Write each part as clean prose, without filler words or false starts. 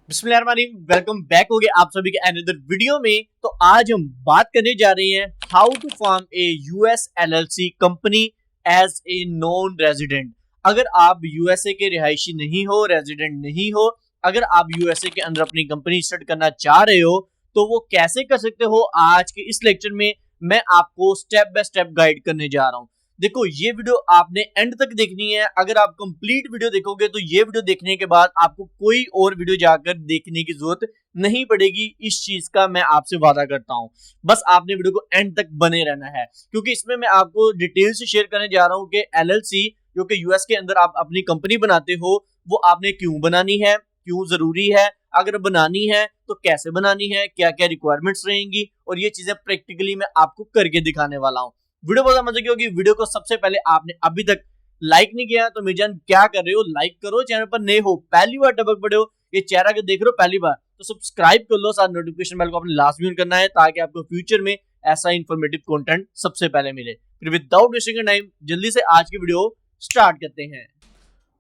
बिस्मिल्लाहिर्रहमानिर्रहीम, welcome back हो गया आप सभी के अनदर वीडियो में। तो आज हम बात करने जा रहे हैं how to form a US LLC company as a non resident. अगर आप यूएसए के रिहायशी नहीं हो, रेजिडेंट नहीं हो, अगर आप यूएसए के अंदर अपनी कंपनी स्टार्ट करना चाह रहे हो तो वो कैसे कर सकते हो, आज के इस लेक्चर में मैं आपको स्टेप बाय स्टेप गाइड करने जा रहा हूं। देखो, ये वीडियो आपने एंड तक देखनी है। अगर आप कंप्लीट वीडियो देखोगे तो ये वीडियो देखने के बाद आपको कोई और वीडियो जाकर देखने की जरूरत नहीं पड़ेगी। इस चीज का मैं आपसे वादा करता हूं। बस आपने वीडियो को एंड तक बने रहना है, क्योंकि इसमें मैं आपको डिटेल से शेयर करने जा रहा हूं कि एलएलसी जो कि यूएस के अंदर आप अपनी कंपनी बनाते हो, वो आपने क्यों बनानी है, क्यों जरूरी है, अगर बनानी है तो कैसे बनानी है, क्या क्या रिक्वायरमेंट्स रहेंगी, और ये चीजें प्रैक्टिकली मैं आपको करके दिखाने वाला हूं। वीडियो बहुत मजे की होगी। वीडियो को सबसे पहले आपने अभी तक लाइक नहीं किया तो मेरी जान क्या कर रहे हो, लाइक करो। चैनल पर नए हो, पहली बार टपक पड़े हो, ये चेहरा के देख रहे हो पहली बार, तो सब्सक्राइब कर लो। साथ नोटिफिकेशन बेल को आपने लाजमी करना है ताकि आपको फ्यूचर में ऐसा इंफॉर्मेटिव कंटेंट सबसे पहले मिले। फिर विदाउट वेस्टिंग टाइम जल्दी से आज की वीडियो स्टार्ट करते हैं।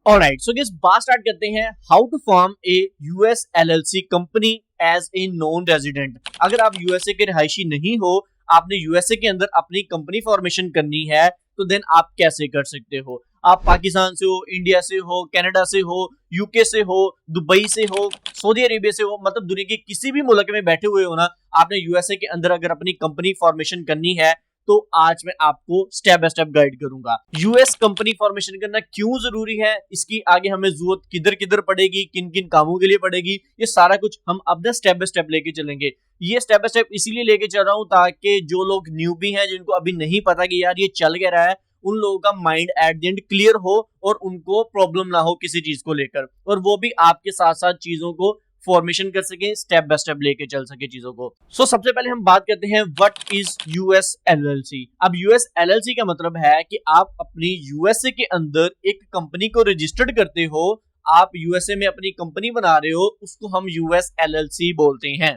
ऑलराइट, सो गाइस बात स्टार्ट करते हैं। How to form a US LLC company as a non resident. अगर आप यूएसए के रिहायशी नहीं हो, आपने यूएसए के अंदर अपनी कंपनी फॉर्मेशन करनी है, तो देन आप कैसे कर सकते हो। आप पाकिस्तान से हो, इंडिया से हो, कनाडा से हो, यूके से हो, दुबई से हो, सऊदी अरेबिया से हो, मतलब दुनिया के किसी भी मुल्क में बैठे हुए हो ना, आपने यूएसए के अंदर अगर अपनी कंपनी फॉर्मेशन करनी है तो आज मैं आपको स्टेप बाय स्टेप गाइड करूंगा। यूएस कंपनी फॉर्मेशन करना क्यों जरूरी है, इसकी आगे हमें जरूरत किधर किधर पड़ेगी, किन किन कामों के लिए पड़ेगी, ये सारा कुछ हम अब स्टेप बाय स्टेप लेके चलेंगे। ये स्टेप बाय स्टेप इसीलिए लेके चल रहा हूं ताकि जो लोग न्यूबी हैं, जिनको अभी नहीं पता कि यार ये चल क्या रहा है, उन लोगों का mind at the end clear हो और उनको प्रॉब्लम ना हो किसी चीज को लेकर, और वो भी आपके साथ साथ चीजों को फॉर्मेशन कर सके, स्टेप बाय स्टेप लेके चल सके चीजों को। सबसे पहले हम बात करते हैं व्हाट इज यूएस एलएलसी। अब यूएस एलएलसी का मतलब है कि आप अपनी यूएसए के अंदर एक कंपनी को रजिस्टर्ड करते हो। आप यूएसए में अपनी कंपनी बना रहे हो, उसको हम यूएस एलएलसी बोलते हैं।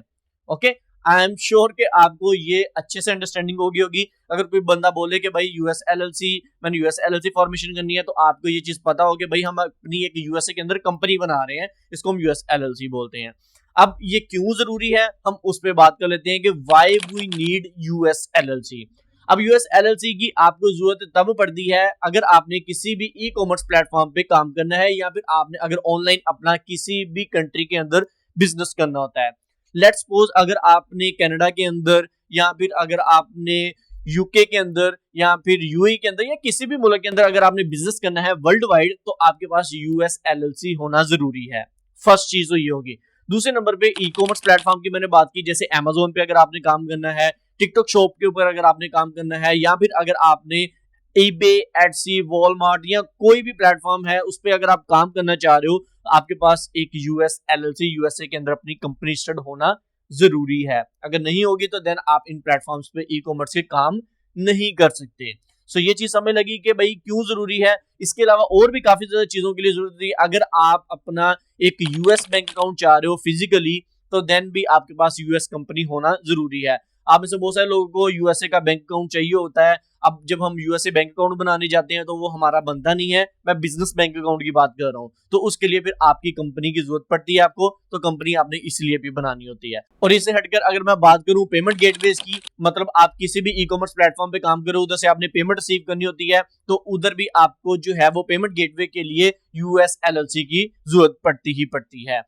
ओके, आई एम श्योर कि आपको ये अच्छे से अंडरस्टैंडिंग होगी। अगर कोई बंदा बोले कि भाई यूएस एलएलसी, मैंने यूएस एलएलसी फॉर्मेशन करनी है, तो आपको ये चीज पता हो कि भाई हम अपनी एक यूएसए के अंदर कंपनी बना रहे हैं, इसको हम यूएस एलएलसी बोलते हैं। अब ये क्यों जरूरी है, हम उस पर बात कर लेते हैं कि why we need US LLC. अब यूएस एलएलसी की आपको जरूरत तब पड़ती है अगर आपने किसी भी ई कॉमर्स प्लेटफॉर्म पे काम करना है, या फिर आपने अगर ऑनलाइन अपना किसी भी कंट्री के अंदर बिजनेस करना होता है। लेट्स सपोज अगर आपने कनाडा के अंदर, या फिर अगर आपने यूके के अंदर, या फिर यूएई के अंदर, या किसी भी मुल्क के अंदर अगर आपने बिजनेस करना है वर्ल्ड वाइड, तो आपके पास यूएस एलएलसी होना जरूरी है। फर्स्ट चीज तो ये होगी। दूसरे नंबर पे ई कॉमर्स प्लेटफॉर्म की मैंने बात की, जैसे अमेजोन पे अगर आपने काम करना है, टिकटॉक शॉप के ऊपर अगर आपने काम करना है, या फिर अगर आपने ईबे, एटसी, वॉलमार्ट या कोई भी प्लेटफॉर्म है उस पर अगर आप काम करना चाह रहे हो, आपके पास एक यूएस एलएलसी यूएसए के अंदर अपनी कंपनी स्टार्ट होना जरूरी है। अगर नहीं होगी तो देन आप इन प्लेटफॉर्म्स पे ई कॉमर्स के काम नहीं कर सकते। ये चीज समझ लगी कि भाई क्यों जरूरी है। इसके अलावा और भी काफी ज्यादा चीजों के लिए जरूरत है। अगर आप अपना एक यूएस बैंक अकाउंट चाह रहे हो फिजिकली, तो देन भी आपके पास यूएस कंपनी होना जरूरी है। आप में से बहुत सारे लोगों को यूएसए का बैंक अकाउंट चाहिए होता है। अब जब हम यूएसए बैंक अकाउंट बनाने जाते हैं तो वो हमारा बनता नहीं है। मैं बिजनेस बैंक अकाउंट की बात कर रहा हूँ, तो उसके लिए फिर आपकी कंपनी की जरूरत पड़ती है आपको, तो कंपनी आपने इसलिए भी बनानी होती है। और इससे हटकर अगर मैं बात करूं पेमेंट गेटवेज की, मतलब आप किसी भी ई कॉमर्स प्लेटफॉर्म पे काम करो, उधर से आपने पेमेंट रिसीव करनी होती है, तो उधर भी आपको जो है वो पेमेंट गेटवे के लिए यूएस एलएलसी की जरूरत पड़ती ही पड़ती है।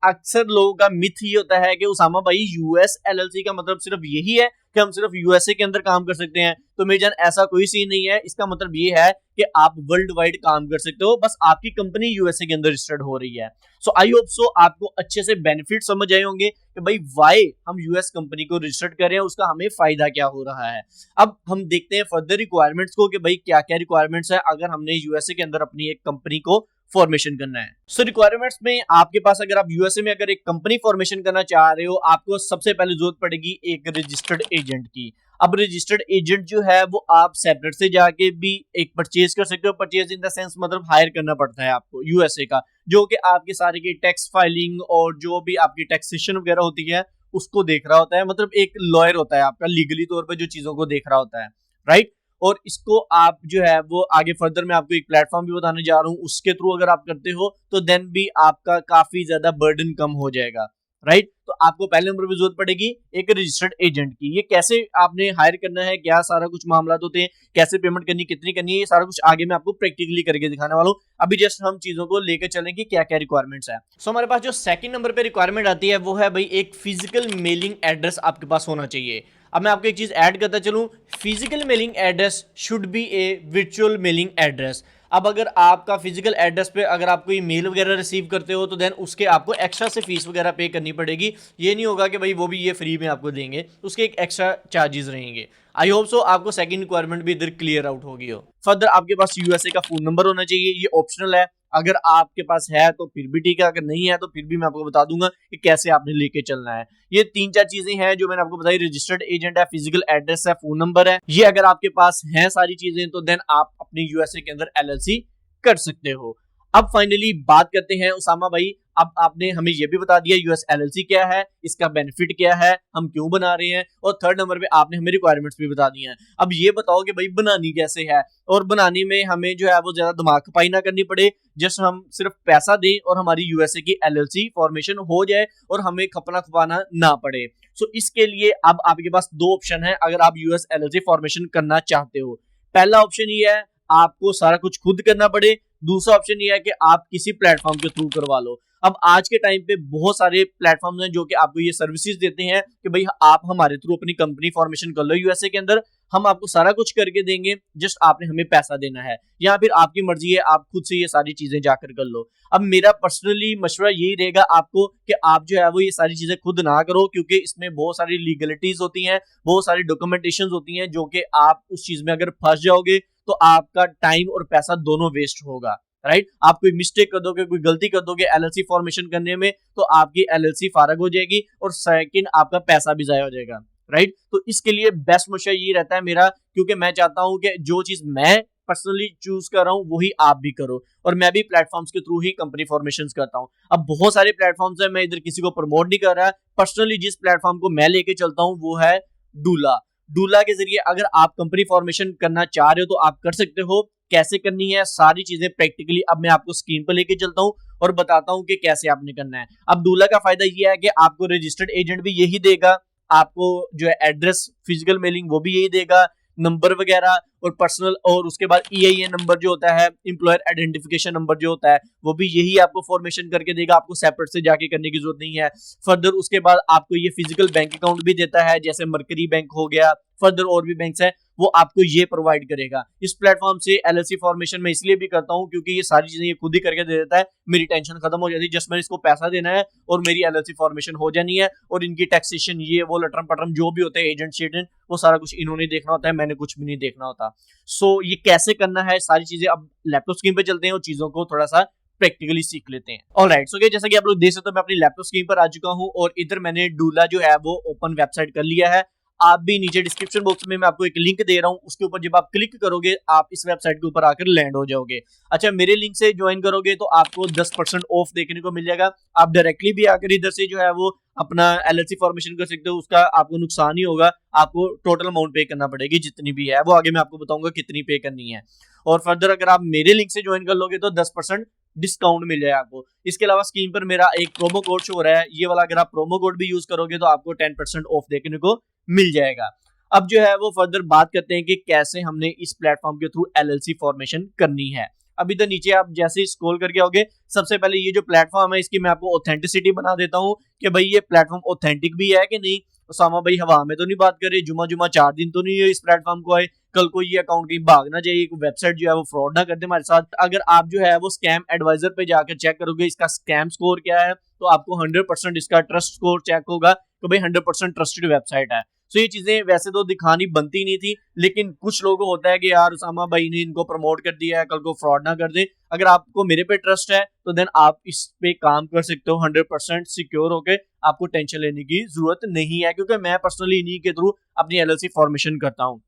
अक्सर लोगों का मिथ ये होता है कि उसामा भाई यूएस एलएलसी का मतलब सिर्फ यही है कि हम सिर्फ यूएसए के अंदर काम कर सकते हैं। तो मेरी जान ऐसा कोई सीन नहीं है। इसका मतलब ये है कि आप वर्ल्ड वाइड काम कर सकते हो, बस आपकी कंपनी यूएसए के अंदर रजिस्टर्ड हो रही है। आई होप सो आपको अच्छे से बेनिफिट समझ आए होंगे कि भाई वाई हम यूएस कंपनी को रजिस्टर्ड कर रहे हैं, उसका हमें फायदा क्या हो रहा है। अब हम देखते हैं फर्दर रिक्वायरमेंट्स को कि भाई क्या क्या रिक्वायरमेंट्स है अगर हमने यूएसए के अंदर अपनी एक कंपनी को फॉर्मेशन करना है। रिक्वायरमेंट्स में आपके पास, अगर आप यूएसए में अगर एक कंपनी फॉर्मेशन करना चाह रहे हो, आपको सबसे पहले जरूरत पड़ेगी एक रजिस्टर्ड एजेंट की। अब रजिस्टर्ड एजेंट जो है वो आप सेपरेट से जाके भी एक परचेज कर सकते हो। परचेज इन द सेंस मतलब हायर करना पड़ता है आपको यूएसए का, जो कि आपके सारे की टैक्स फाइलिंग और जो भी आपकी टैक्सेशन वगैरह होती है उसको देख रहा होता है। मतलब एक लॉयर होता है आपका, लीगली तौर पर जो चीजों को देख रहा होता है, राइट। और इसको आप जो है वो आगे फर्दर मैं आपको एक प्लेटफॉर्म भी बताने जा रहा हूँ, उसके थ्रू अगर आप करते हो तो देन भी आपका काफी ज्यादा बर्डन कम हो जाएगा, राइट। तो आपको पहले नंबर पे जरूरत पड़ेगी एक रजिस्टर्ड एजेंट की। ये कैसे आपने हायर करना है, क्या सारा कुछ मामला होते हैं, कैसे पेमेंट करनी, कितनी करनी है, ये सारा कुछ आगे मैं आपको प्रैक्टिकली करके दिखाने वाला हूँ। अभी जस्ट हम चीजों को लेकर चलें कि क्या क्या रिक्वायरमेंट्स है। सो हमारे पास जो सेकंड नंबर पे रिक्वायरमेंट आती है वो है भाई एक फिजिकल मेलिंग एड्रेस आपके पास होना चाहिए। अब मैं आपको एक चीज ऐड करता चलूं, physical mailing address should be A virtual mailing address. अब अगर आपका फिजिकल एड्रेस पे अगर आप कोई मेल वगैरह रिसीव करते हो तो देन उसके आपको एक्स्ट्रा से फीस वगैरह पे करनी पड़ेगी। ये नहीं होगा कि भाई वो भी ये फ्री में आपको देंगे, उसके एक एक्स्ट्रा चार्जेस रहेंगे। आई होप सो आपको सेकंड रिक्वायरमेंट भी इधर क्लियर आउट होगी हो। फर्दर आपके पास यूएसए का फोन नंबर होना चाहिए, ये ऑप्शनल है, अगर आपके पास है तो फिर भी ठीक है, अगर नहीं है तो फिर भी मैं आपको बता दूंगा कि कैसे आपने लेके चलना है। ये 3-4 चीजें हैं जो मैंने आपको बताई, रजिस्टर्ड एजेंट है, फिजिकल एड्रेस है, फोन नंबर है। ये अगर आपके पास है सारी चीजें तो देन आप अपनी यूएसए के अंदर एलएलसी कर सकते हो। अब फाइनली बात करते हैं उसामा भाई, अब आपने हमें यह भी बता दिया यूएस एलएलसी क्या है, इसका बेनिफिट क्या है, हम क्यों बना रहे हैं, और थर्ड नंबर पे आपने हमें रिक्वायरमेंट्स भी बता दी हैं। अब ये बताओ कि भाई बनानी कैसे है, और बनाने में हमें जो है वो ज्यादा दिमाग खपाई ना करनी पड़े, जस्ट हम सिर्फ पैसा दें और हमारी यूएसए की एलएलसी फॉर्मेशन हो जाए और हमें खपना खपाना ना पड़े। सो इसके लिए अब आपके पास दो ऑप्शन है अगर आप यूएस एलएलसी फॉर्मेशन करना चाहते हो। पहला ऑप्शन ये है आपको सारा कुछ खुद करना पड़े, दूसरा ऑप्शन ये है कि आप किसी प्लेटफॉर्म के थ्रू करवा लो। अब आज के टाइम पे बहुत सारे प्लेटफॉर्म्स हैं जो कि आपको ये सर्विसेज देते हैं कि भाई आप हमारे थ्रू अपनी कंपनी फॉर्मेशन कर लो यूएसए के अंदर, हम आपको सारा कुछ करके देंगे, जस्ट आपने हमें पैसा देना है, या फिर आपकी मर्जी है आप खुद से ये सारी चीजें जाकर कर लो। अब मेरा पर्सनली मशवरा यही रहेगा आपको कि आप जो है वो ये सारी चीजें खुद ना करो, क्योंकि इसमें बहुत सारी लीगलिटीज होती हैं, बहुत सारी डॉक्यूमेंटेशन होती हैं, जो कि आप उस चीज में अगर फंस जाओगे तो आपका टाइम और पैसा दोनों वेस्ट होगा, राइट। आप कोई मिस्टेक कर दोगे, कोई गलती कर दोगे एलएलसी फॉर्मेशन करने में, तो आपकी एलएलसी फारग हो जाएगी और सेकंड आपका पैसा भी जाया हो जाएगा, राइट। तो इसके लिए बेस्ट मशवरा ये रहता है मेरा, क्योंकि मैं चाहता हूं कि जो चीज मैं पर्सनली चूज कर रहा हूं वही आप भी करो, और मैं भी प्लेटफॉर्म्स के थ्रू ही कंपनी फॉर्मेशन करता हूं। अब बहुत सारे प्लेटफॉर्म्स है, मैं इधर किसी को प्रमोट नहीं कर रहा, पर्सनली जिस प्लेटफॉर्म को मैं लेके चलता हूं वो है डूला। डूला के जरिए अगर आप कंपनी फॉर्मेशन करना चाह रहे हो तो आप कर सकते हो। कैसे करनी है सारी चीजें प्रैक्टिकली अब मैं आपको स्क्रीन पर लेके चलता हूं और बताता हूं कि कैसे आपने करना है। अब डूला का फायदा ये है कि आपको रजिस्टर्ड एजेंट भी यही देगा, आपको जो है एड्रेस फिजिकल मेलिंग वो भी यही देगा, नंबर वगैरह और पर्सनल, और उसके बाद EIN नंबर जो होता है, एम्प्लॉयर आइडेंटिफिकेशन नंबर जो होता है, वो भी यही आपको फॉर्मेशन करके देगा, आपको सेपरेट से जाके करने की जरूरत नहीं है। फर्दर उसके बाद आपको ये फिजिकल बैंक अकाउंट भी देता है, जैसे मर्करी बैंक हो गया, फर्दर और भी बैंक्स है, वो आपको ये प्रोवाइड करेगा। इस प्लेटफॉर्म से एलएलसी फॉर्मेशन मैं इसलिए भी करता हूं क्योंकि ये सारी चीजें ये खुद ही करके दे देता है, मेरी टेंशन खत्म हो जाती है, जस्ट मैंने इसको पैसा देना है और मेरी एलएलसी फॉर्मेशन हो जानी है, और इनकी टैक्सेशन ये वो लटरम पटरम जो भी होते हैं एजेंट शेजेंट, वो सारा कुछ इन्होंने देखना होता है, मैंने कुछ भी नहीं देखना होता। सो ये कैसे करना है सारी चीजें, अब लैपटॉप स्क्रीन पे चलते हैं और चीजों को थोड़ा सा प्रैक्टिकली सीख लेते हैं। ऑलराइट, सो जैसा कि आप लोग देख सकते हो मैं अपनी लैपटॉप स्क्रीन पर आ चुका हूं और इधर मैंने डूला जो है वो ओपन वेबसाइट कर लिया है। आप भी नीचे डिस्क्रिप्शन बॉक्स में मैं आपको एक लिंक दे रहा हूं, उसके ऊपर जब आप क्लिक करोगे आप इस वेबसाइट के ऊपर आकर लैंड हो जाओगे। अच्छा, मेरे लिंक से ज्वाइन करोगे तो आपको 10% ऑफ देखने को मिल जाएगा। आप डायरेक्टली भी आकर इधर से जो है वो अपना एलएलसी फॉर्मेशन कर सकते हो, उसका आपको नुकसान ही होगा, आपको टोटल अमाउंट पे करना पड़ेगी जितनी भी है, वो आगे मैं आपको बताऊंगा कितनी पे करनी है। और फर्दर अगर आप मेरे लिंक से ज्वाइन कर लोगे तो 10% डिस्काउंट मिल जाएगा आपको। इसके अलावा स्क्रीन पर मेरा एक प्रोमो कोड शो हो रहा है, ये वाला अगर आप प्रोमो कोड भी यूज करोगे तो आपको 10% ऑफ देखने को मिल जाएगा। अब जो है वो फर्दर बात करते हैं कि कैसे हमने इस प्लेटफॉर्म के थ्रू एलएलसी फॉर्मेशन करनी है। अब इधर नीचे आप जैसे ही स्क्रॉल करके आओगे, सबसे पहले ये जो प्लेटफॉर्म है इसकी मैं आपको ऑथेंटिसिटी बना देता हूँ कि भाई ये प्लेटफॉर्म ऑथेंटिक भी है कि नहीं। उसामा भाई हवा में तो नहीं बात कर रहे, जुमा जुमा 4 दिन तो नहीं है इस प्लेटफॉर्म को आए, कल को ये अकाउंट कहीं भाग ना जाए, वेबसाइट जो है वो फ्रॉड ना कर दे हमारे साथ। अगर आप जो है वो स्कैम एडवाइजर पे जाकर चेक करोगे इसका स्कैम स्कोर क्या है, तो आपको 100% इसका ट्रस्ट स्कोर चेक होगा तो भाई 100% ट्रस्टेड वेबसाइट है। सो ये चीजें वैसे तो दिखानी बनती नहीं थी, लेकिन कुछ लोगों को होता है कि यार उसामा भाई ने इनको प्रमोट कर दिया है, कल को फ्रॉड ना कर दे। अगर आपको मेरे पे ट्रस्ट है तो देन आप इस पे काम कर सकते हो 100% सिक्योर होके, आपको टेंशन लेने की जरूरत नहीं है, क्योंकि मैं पर्सनली इन्हीं के थ्रू अपनी एलएलसी फॉर्मेशन करता हूँ।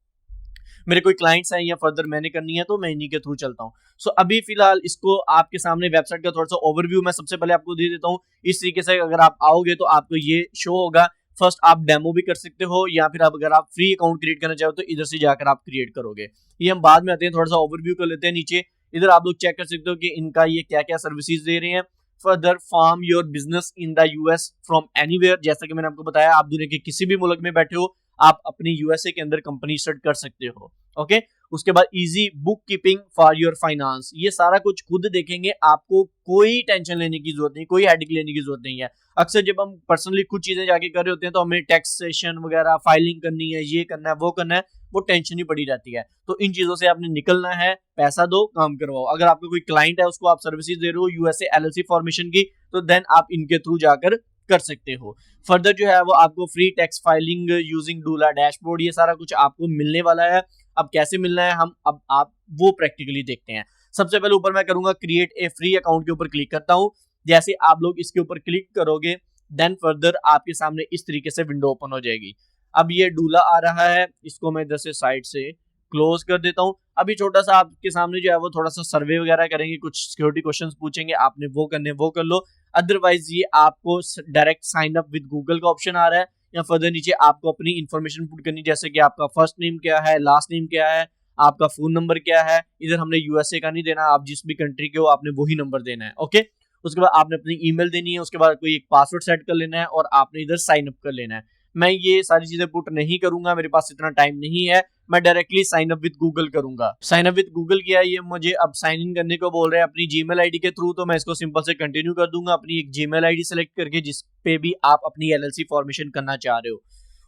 मेरे कोई क्लाइंट्स हैं या फर्दर मैंने करनी है तो मैं इन्हीं के थ्रू चलता हूँ। सो अभी फिलहाल इसको आपके सामने वेबसाइट का थोड़ा सा ओवरव्यू मैं सबसे पहले आपको दे देता हूँ। इस तरीके से अगर आप आओगे तो आपको ये शो होगा। फर्स्ट आप डेमो भी कर सकते हो, या फिर अगर आप फ्री अकाउंट क्रिएट करना चाहो तो इधर से जाकर आप क्रिएट करोगे। ये हम बाद में आते हैं, थोड़ा सा ओवरव्यू कर लेते हैं। नीचे इधर आप लोग चेक कर सकते हो कि इनका ये क्या क्या सर्विसेज दे रहे हैं। Further form your business in the US from anywhere, जैसा कि मैंने आपको बताया, आप दुनिया के किसी भी मुल्क में बैठे हो आप अपनी यूएसए के अंदर कंपनी स्टार्ट कर सकते हो। ओके, उसके बाद easy book keeping for your finance, ये सारा कुछ खुद देखेंगे, आपको कोई टेंशन लेने की जरूरत नहीं, कोई हेडेक लेने की जरूरत नहीं है। अक्सर जब हम पर्सनली कुछ चीजें जाके कर रहे होते हैं तो हमें टैक्सेशन वगैरह फाइलिंग करनी है, ये करना है, वो करना है, वो टेंशन ही पड़ी रहती है। तो इन चीजों से आपने निकलना है, पैसा दो, काम करवाओ। अगर आपका कोई क्लाइंट है उसको आप सर्विसेज दे रहे हो यूएसए एलएलसी फॉर्मेशन की, तो देन आप इनके थ्रू जाकर कर सकते हो। फर्दर जो है वो आपको free tax filing using Doola dashboard, ये सारा कुछ आपको मिलने वाला है। अब कैसे मिलना है हम अब आप वो प्रैक्टिकली देखते हैं। सबसे पहले ऊपर मैं करूंगा क्रिएट ए फ्री अकाउंट के ऊपर क्लिक करता हूं। जैसे आप लोग इसके ऊपर क्लिक करोगे देन फर्दर आपके सामने इस तरीके से विंडो ओपन हो जाएगी। अब ये डूला आ रहा है, इसको मैं इधर से साइड से क्लोज कर देता हूं। अभी छोटा सा आपके सामने जो है वो थोड़ा सा सर्वे वगैरह करेंगे, कुछ सिक्योरिटी क्वेश्चंस पूछेंगे, आपने वो करने वो कर लो। अदरवाइज ये आपको direct sign up with Google का ऑप्शन आ रहा है, या फर्दर नीचे आपको अपनी इंफॉर्मेशन पुट करनी, जैसे कि आपका फर्स्ट नेम क्या है, लास्ट नेम क्या है, आपका फोन नंबर क्या है। इधर हमने यूएसए का नहीं देना, आप जिस भी कंट्री के हो आपने वही नंबर देना है। ओके, उसके बाद आपने अपनी ईमेल देनी है, उसके बाद कोई एक पासवर्ड सेट कर लेना है और आपने इधर साइन अप कर लेना है। मैं ये सारी चीजें पुट नहीं करूंगा, मेरे पास इतना टाइम नहीं है, मैं directly sign up with Google करूंगा। साइन अप विद गूगल किया, ये मुझे अब साइन इन करने को बोल रहे हैं अपनी जीमेल आईडी के थ्रू, तो मैं इसको सिंपल से कंटिन्यू कर दूंगा अपनी एक जीमेल आईडी सेलेक्ट करके जिस पे भी आप अपनी एलएलसी फॉर्मेशन करना चाह रहे हो।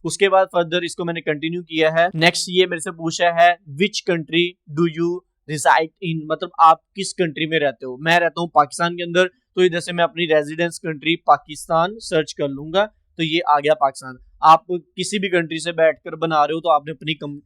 उसके बाद फर्दर इसको मैंने कंटिन्यू किया है। नेक्स्ट ये मेरे से पूछा है which country do you reside in, मतलब आप किस कंट्री में रहते हो। मैं रहता हूँ पाकिस्तान के अंदर, तो इधर से मैं अपनी रेजिडेंस कंट्री पाकिस्तान सर्च कर लूंगा, तो ये आ गया पाकिस्तान। आप किसी भी कंट्री से बैठकर बना रहे हो तो आपने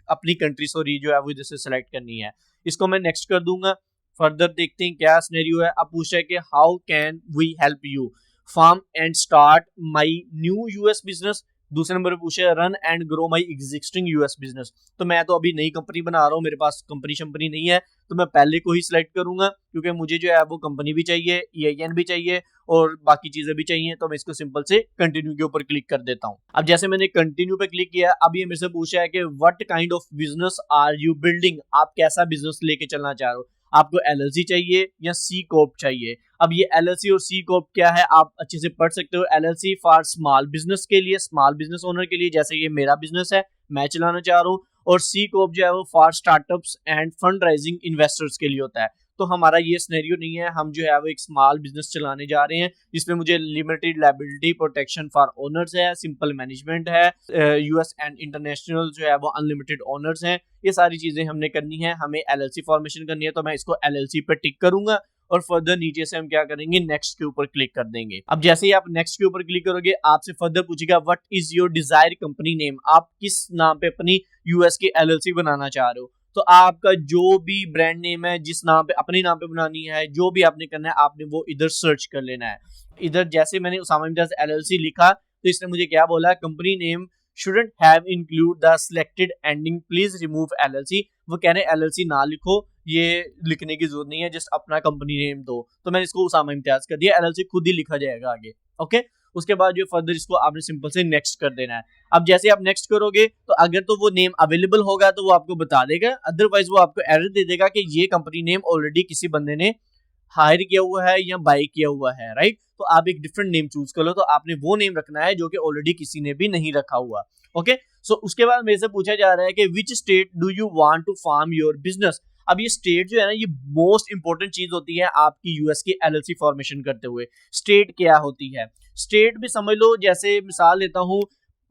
अपनी कंट्री सॉरी जो है वो इधर से सिलेक्ट करनी है। इसको मैं नेक्स्ट कर दूंगा। फर्दर देखते हैं क्या सिनेरियो है। अब पूछा है कि how can we help you form and start my new US business. दूसरे नंबर पे पूछा है run and grow my existing US business. तो मैं तो अभी नई कंपनी बना रहा हूँ, मेरे पास कंपनी शंपनी नहीं है, तो मैं पहले को ही सिलेक्ट करूंगा, क्योंकि मुझे जो है वो कंपनी भी चाहिए, EIN भी चाहिए और बाकी चीजें भी चाहिए। तो मैं इसको सिंपल से कंटिन्यू के ऊपर क्लिक कर देता हूँ। अब जैसे मैंने कंटिन्यू पे क्लिक किया, अब ये मेरे से पूछा है कि what kind of business are you building, आप कैसा बिजनेस लेके चलना चाह रहे हो, आपको एलएलसी चाहिए या सी कॉर्प चाहिए। अब ये एलएलसी और सी कॉर्प क्या है आप अच्छे से पढ़ सकते हो। एलएलसी फॉर स्मॉल बिजनेस के लिए, स्मॉल बिजनेस ओनर के लिए, जैसे ये मेरा बिजनेस है मैं चलाना चाह रहा हूँ, और सी कॉर्प जो है वो for startups end fund rising investors के लिए होता है। तो हमारा ये सिनेरियो नहीं है, हम जो है वो एक स्मॉल बिजनेस चलाने जा रहे हैं जिसमें मुझे limited liability protection for owners है, सिंपल मैनेजमेंट है, यूएस एंड इंटरनेशनल जो है वो अनलिमिटेड ओनर्स हैं। ये सारी चीजें हमने करनी है, हमें एलएलसी फॉर्मेशन करनी है, तो मैं इसको एलएलसी पे टिक करूंगा और फर्दर नीचे से हम क्या करेंगे नेक्स्ट के ऊपर क्लिक कर देंगे। अब जैसे ही आप नेक्स्ट के ऊपर क्लिक करोगे आपसे फर्दर पूछेगा what is your desire company name, आप किस नाम पे अपनी यूएस की एलएलसी बनाना चाह रहे हो। तो आपका जो भी ब्रांड नेम है, जिस नाम पे अपने नाम पे बनानी है, जो भी आपने करना है आपने वो इधर सर्च कर लेना है। इधर जैसे मैंने उसामा इम्तियाज एलएलसी लिखा तो इसने मुझे क्या बोला, company name shouldn't have include the selected ending, please remove LLC। वो कह रहे हैं LLC ना लिखो, ये लिखने की जरूरत नहीं है, जस्ट अपना कंपनी नेम दो। तो मैंने इसको उसामा इम्तियाज कर दिया, LLC खुद ही लिखा जाएगा आगे। ओके, उसके बाद जो फर्दर इसको आपने सिंपल से नेक्स्ट कर देना है। अब जैसे आप नेक्स्ट करोगे तो अगर तो वो नेम अवेलेबल होगा तो वो आपको बता देगा, अदरवाइज वो आपको एरर दे देगा कि ये कंपनी नेम ऑलरेडी किसी बंदे ने हायर किया हुआ है या बाय किया हुआ है, राइट। तो आप एक डिफरेंट नेम चूज कर लो, तो आपने वो नेम रखना है जो कि ऑलरेडी किसी ने भी नहीं रखा हुआ। ओके, सो उसके बाद मेरे से पूछा जा रहा है कि which state do you want to form your business. अब ये स्टेट जो है ना, ये मोस्ट इंपॉर्टेंट चीज होती है आपकी यूएस की एलएलसी फॉर्मेशन करते हुए। स्टेट क्या होती है, स्टेट भी समझ लो, जैसे मिसाल लेता हूँ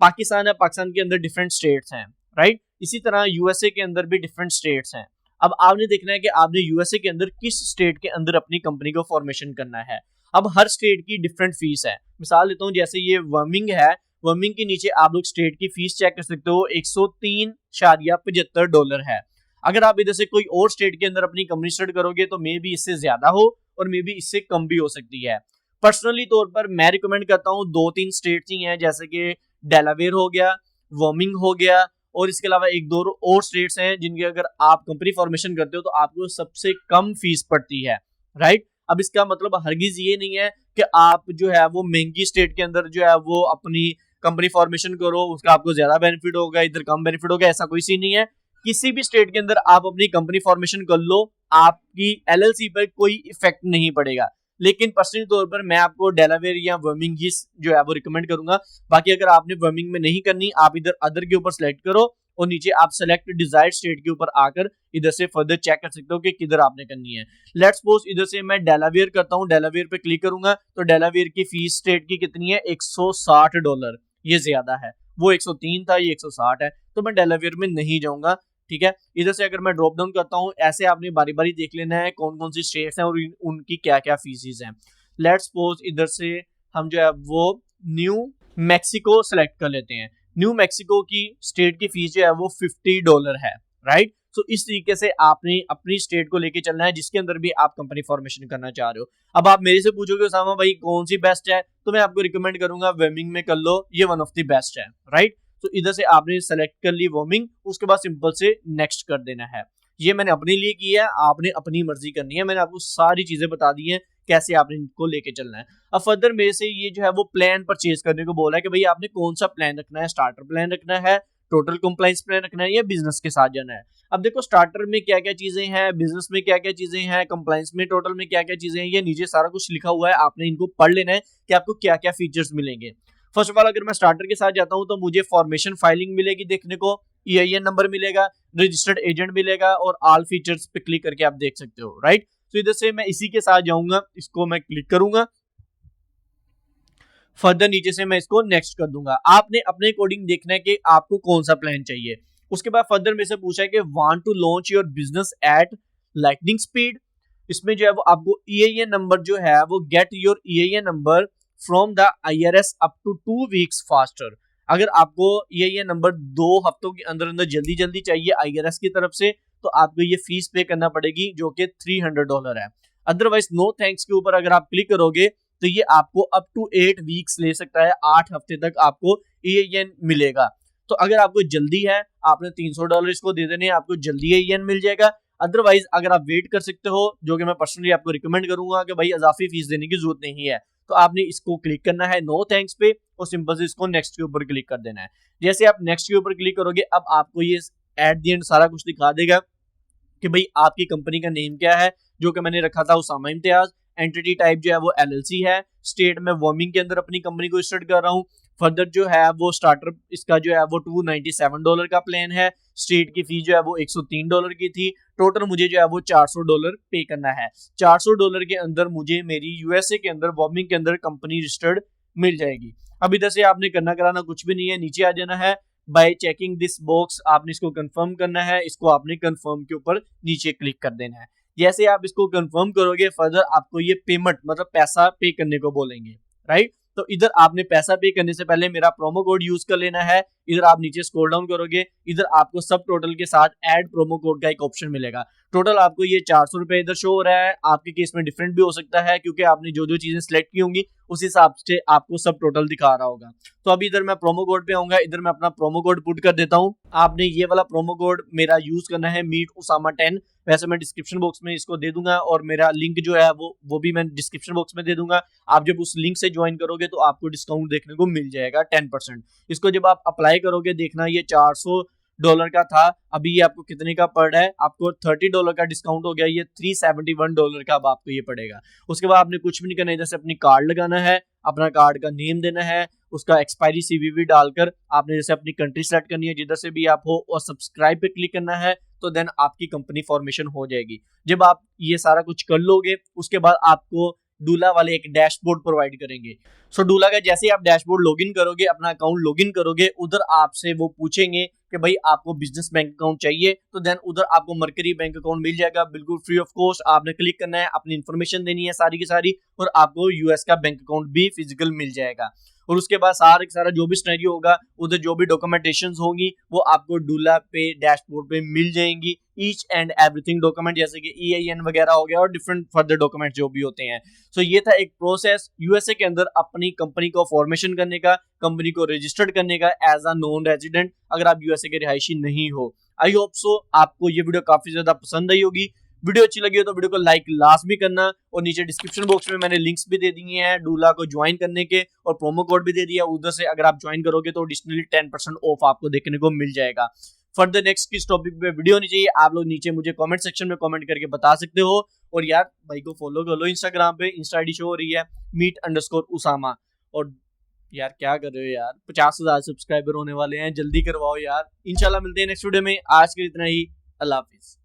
पाकिस्तान है, पाकिस्तान के अंदर डिफरेंट स्टेट्स हैं, राइट। इसी तरह यूएसए के अंदर भी डिफरेंट स्टेट्स हैं। अब आपने देखना है कि आपने यूएसए के अंदर किस स्टेट के अंदर अपनी कंपनी को फॉर्मेशन करना है। अब हर स्टेट की डिफरेंट फीस है, मिसाल लेता हूँ जैसे ये वर्मिंग है, वर्मिंग के नीचे आप लोग स्टेट की फीस चेक कर सकते हो, $103.75 है। अगर आप इधर से कोई और स्टेट के अंदर अपनी कंपनी स्टार्ट करोगे तो मे बी इससे ज्यादा हो और मे बी इससे कम भी हो सकती है। पर्सनली तौर पर मैं रिकमेंड करता हूँ 2-3 स्टेट्स ही हैं, जैसे कि डेलावेयर हो गया, वर्मिंग हो गया, और इसके अलावा 1-2 और स्टेट्स हैं जिनके अगर आप कंपनी फॉर्मेशन करते हो तो आपको सबसे कम फीस पड़ती है, राइट। अब इसका मतलब हरगिज ये नहीं है कि आप जो है वो महंगी स्टेट के अंदर जो है वो अपनी कंपनी फॉर्मेशन करो उसका आपको ज्यादा बेनिफिट होगा, इधर कम बेनिफिट होगा, ऐसा कोई सीन नहीं है। किसी भी स्टेट के अंदर आप अपनी कंपनी फॉर्मेशन कर लो, आपकी एलएलसी पर कोई इफेक्ट नहीं पड़ेगा। लेकिन पर्सनल तौर पर मैं आपको डेलावेयर या वर्मिंग जो है वो रिकमेंड करूंगा। बाकी अगर आपने वर्मिंग में नहीं करनी, आप इधर अदर के ऊपर सेलेक्ट करो और नीचे आप सेलेक्ट डिजायर्ड स्टेट के ऊपर आकर इधर से फर्दर चेक कर सकते हो कि किधर आपने करनी है। लेट्स सपोज इधर से मैं डेलावेयर करता हूं, डेलावेयर पे क्लिक करूंगा तो डेलावेयर की फीस स्टेट की कितनी है, $160। ये ज्यादा है, वो 103 था, ये 160 है, तो मैं डेलावेयर में नहीं जाऊंगा। ठीक है, इधर से अगर मैं ड्रॉप डाउन करता हूं, ऐसे आपने बारी बारी देख लेना है कौन कौन सी स्टेट्स हैं और उनकी क्या क्या फीसिस हैं। लेट्स सपोज इधर से हम जो है वो न्यू मैक्सिको सेलेक्ट कर लेते हैं। न्यू मैक्सिको की स्टेट की फीस जो है वो $50 है, राइट। तो इस तरीके से आपने अपनी स्टेट को लेके चलना है जिसके अंदर भी आप कंपनी फॉर्मेशन करना चाह रहे हो। अब आप मेरे से पूछोगे उसामा भाई कौन सी बेस्ट है, तो मैं आपको रिकमेंड करूंगा वर्मिंग में कर लो, ये वन ऑफ द बेस्ट है, राइट। तो इधर से आपने सेलेक्ट कर ली वर्मिंग, उसके बाद सिंपल से नेक्स्ट कर देना है। ये मैंने अपने लिए किया है, आपने अपनी मर्जी करनी है। मैंने आपको सारी चीजें बता दी हैं कैसे आपने इनको लेके चलना है। अब फर्दर मेरे से ये जो है वो प्लान परचेज करने को बोला है कि भाई आपने कौन सा प्लान रखना है, स्टार्टर प्लान रखना है, टोटल कंप्लायंस प्लान रखना है या बिजनेस के साथ जाना है। अब देखो स्टार्टर में क्या क्या चीजें हैं, बिजनेस में क्या क्या चीजें हैं, कंप्लायंस में टोटल में क्या क्या चीजें हैं, ये नीचे सारा कुछ लिखा हुआ है, आपने इनको पढ़ लेना है कि आपको क्या क्या फीचर्स मिलेंगे। फर्स्ट ऑफ ऑल अगर मैं स्टार्टर के साथ जाता हूं तो मुझे फॉर्मेशन फाइलिंग मिलेगी देखने को, EIN नंबर मिलेगा, रजिस्टर्ड एजेंट मिलेगा और ऑल फीचर्स पे क्लिक करके आप देख सकते हो, राइट। तो इधर से मैं इसी के साथ जाऊंगा, इसको मैं क्लिक करूंगा, फर्दर नीचे से मैं इसको नेक्स्ट कर दूंगा। आपने अपने अकॉर्डिंग देखना है कि आपको कौन सा प्लान चाहिए। उसके बाद फर्दर मेरे से पूछा है कि want to launch your business at lightning speed. इसमें जो है वो आपको EIN नंबर जो है वो get your EIN number from the IRS up to 2 weeks faster. अगर आपको EIN नंबर 2 हफ्तों के अंदर अंदर जल्दी जल्दी चाहिए IRS की तरफ से, तो आपको ये फीस पे करना पड़ेगी जो कि $300 है। अदरवाइज नो थैंक्स के ऊपर अगर आप क्लिक करोगे तो ये आपको अप टू 8 वीक्स ले सकता है, 8 हफ्ते तक आपको EIN मिलेगा। तो अगर आपको जल्दी है, आपने $300 इसको दे देने, आपको जल्दी EIN मिल जाएगा। अदरवाइज अगर आप वेट कर सकते हो, जो कि मैं पर्सनली आपको रिकमेंड करूंगा कि भाई इजाफी फीस देने की जरूरत नहीं है, तो आपने इसको क्लिक करना है नो थैंक्स पे और सिंपल से इसको नेक्स्ट के ऊपर क्लिक कर देना है। जैसे आप नेक्स्ट के ऊपर क्लिक करोगे, अब आपको ये एट द एंड सारा कुछ दिखा देगा कि भाई आपकी कंपनी का नेम क्या है, जो कि मैंने रखा था उसामा इम्तियाज। एंटिटी टाइप जो है वो LLC है। स्टेट में वर्मिंग के अंदर अपनी कंपनी को स्टार्ट कर रहा हूँ। फर्दर जो है वो स्टार्टर इसका जो है वो $297 का प्लान है। स्टेट की फीस जो है वो $103 की थी। टोटल मुझे जो है वो $400 पे करना है। $400 के अंदर मुझे मेरी USA के अंदर वर्मिंग के अंदर कंपनी रजिस्टर्ड मिल जाएगी। अब इधर से आपने करना कराना कुछ भी नहीं है, नीचे आ जाना है। बाय चेकिंग दिस बॉक्स आपने इसको कंफर्म करना है, इसको आपने कंफर्म के ऊपर नीचे क्लिक कर देना है। जैसे आप इसको कंफर्म करोगे, फर्दर आपको ये पेमेंट मतलब पैसा पे करने को बोलेंगे, राइट। तो इधर आपने पैसा पे करने से पहले मेरा प्रोमो कोड यूज कर लेना है। इधर आप नीचे स्क्रॉल डाउन करोगे, इधर आपको सब टोटल के साथ ऐड प्रोमो कोड का एक ऑप्शन मिलेगा। टोटल आपको ये ₹400 इधर शो हो रहा है। आपके केस में डिफरेंट भी हो सकता है क्योंकि आपने जो जो चीजें सिलेक्ट की होंगी उस हिसाब से आपको सब टोटल दिखा रहा होगा। तो अभी इधर मैं प्रोमो कोड पे आऊंगा, इधर मैं अपना प्रोमो कोड पुट कर देता हूं। आपने ये वाला प्रोमो कोड मेरा यूज करना है, मीट उसामा 10। वैसे मैं डिस्क्रिप्शन बॉक्स में इसको दे दूंगा और मेरा लिंक जो है वो भी मैं डिस्क्रिप्शन बॉक्स में दे दूंगा। आप जब उस लिंक से ज्वाइन करोगे तो आपको डिस्काउंट देखने को मिल जाएगा 10%। इसको जब आप अप्लाई करोगे देखना ये $400 का था, अभी ये आपको कितने का पड़ रहा है, आपको $30 का डिस्काउंट हो गया, ये $371 का अब आपको ये पड़ेगा। उसके बाद आपने कुछ भी नहीं करना, इधर से अपनी कार्ड लगाना है, अपना कार्ड का नेम देना है, उसका एक्सपायरी CVV डालकर आपने जैसे अपनी कंट्री सेलेक्ट करनी है जिधर से भी आप हो, और सब्सक्राइब पे क्लिक करना है, तो देन आपकी कंपनी फॉर्मेशन हो जाएगी। जब आप ये सारा कुछ कर लोगे उसके बाद आपको डूला वाले एक डैशबोर्ड प्रोवाइड करेंगे। सो डूला का जैसे ही आप डैशबोर्ड लॉगिन करोगे, अपना अकाउंट लॉगिन करोगे, उधर आपसे वो पूछेंगे कि भाई आपको बिजनेस बैंक अकाउंट चाहिए, तो देन उधर आपको मरकरी बैंक अकाउंट मिल जाएगा बिल्कुल फ्री ऑफ कॉस्ट। आपने क्लिक करना है, अपनी इन्फॉर्मेशन देनी है सारी की सारी, और आपको US का बैंक अकाउंट भी फिजिकल मिल जाएगा। और उसके बाद सारा जो भी सिनेरियो होगा, उधर जो भी डॉक्यूमेंटेशन होंगी वो आपको डूला पे डैशबोर्ड पे मिल जाएंगी। ईच एंड एवरीथिंग डॉक्यूमेंट जैसे कि EIN वगैरह हो गया और डिफरेंट फर्दर डॉक्यूमेंट जो भी होते हैं। सो ये था एक प्रोसेस USA के अंदर अपनी कंपनी को फॉर्मेशन करने का, कंपनी को रजिस्टर्ड करने का एज अ नॉन रेजिडेंट, अगर आप USA के रिहायशी नहीं हो। आई होप सो आपको ये वीडियो काफी ज्यादा पसंद आई होगी। वीडियो अच्छी लगी हो तो वीडियो को लाइक लाजमी करना, और नीचे डिस्क्रिप्शन बॉक्स में मैंने लिंक्स भी दे दिए हैं डूला को ज्वाइन करने के, और प्रोमो कोड भी दे दिया, उधर से अगर आप ज्वाइन करोगे तो एडिशनली 10% ऑफ आपको देखने को मिल जाएगा। फर्दर नेक्स्ट किस टॉपिक पे वीडियो होनी चाहिए आप लोग नीचे मुझे कमेंट सेक्शन में कमेंट करके बता सकते हो। और यार भाई को फॉलो कर लो इंस्टाग्राम पे, इंस्टा आईडी शो हो रही है meet_Usama। और यार क्या कर रहे हो यार, 50,000 सब्सक्राइबर होने वाले हैं, जल्दी करवाओ यार। इंशाल्लाह मिलते हैं नेक्स्ट वीडियो में, आज के लिए इतना ही, अल्लाह हाफिज।